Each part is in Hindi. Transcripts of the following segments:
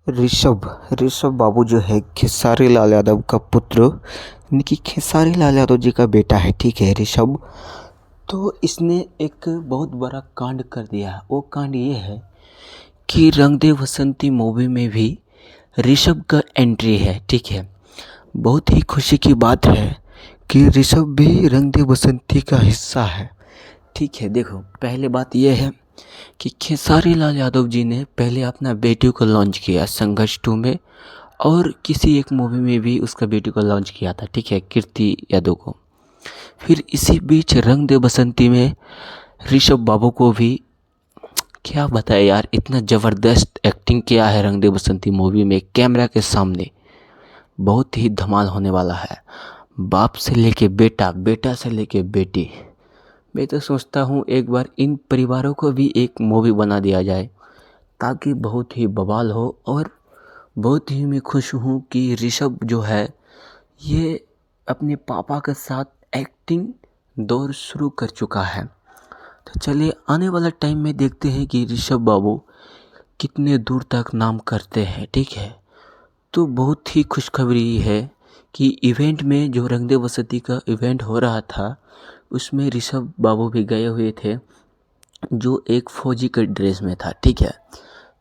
ऋषभ ऋषभ बाबू जो है खेसारी लाल यादव का पुत्र यानी कि खेसारी लाल यादव जी का बेटा है, ठीक है ऋषभ। तो इसने एक बहुत बड़ा कांड कर दिया है। वो कांड ये है कि रंग दे बसंती मूवी में भी ऋषभ का एंट्री है, ठीक है। बहुत ही खुशी की बात है कि ऋषभ भी रंग दे बसंती का हिस्सा है, ठीक है। देखो, पहले बात यह है कि खेसारी लाल यादव जी ने पहले अपना बेटी को लॉन्च किया संघर्ष 2 में, और किसी एक मूवी में भी उसका बेटी को लॉन्च किया था, ठीक है, कीर्ति यादव को। फिर इसी बीच रंग दे बसंती में ऋषभ बाबू को भी, क्या बताए यार, इतना ज़बरदस्त एक्टिंग किया है रंग दे बसंती मूवी में कैमरा के सामने। बहुत ही धमाल होने वाला है। बाप से लेके बेटा, बेटा से लेके बेटी। मैं तो सोचता हूँ एक बार इन परिवारों को भी एक मूवी बना दिया जाए ताकि बहुत ही बवाल हो। और बहुत ही मैं खुश हूँ कि ऋषभ जो है ये अपने पापा के साथ एक्टिंग दौर शुरू कर चुका है। तो चलिए आने वाला टाइम में देखते हैं कि ऋषभ बाबू कितने दूर तक नाम करते हैं, ठीक है। तो बहुत ही खुशखबरी है कि इवेंट में जो रंग दे बसंती का इवेंट हो रहा था उसमें ऋषभ बाबू भी गए हुए थे, जो एक फौजी के ड्रेस में था, ठीक है।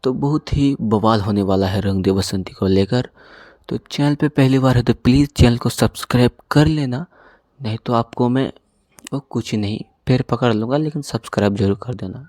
तो बहुत ही बवाल होने वाला है रंग दे बसंती को लेकर। तो चैनल पे पहली बार है तो प्लीज़ चैनल को सब्सक्राइब कर लेना, नहीं तो आपको मैं वो कुछ नहीं पैर पकड़ लूँगा, लेकिन सब्सक्राइब जरूर कर देना।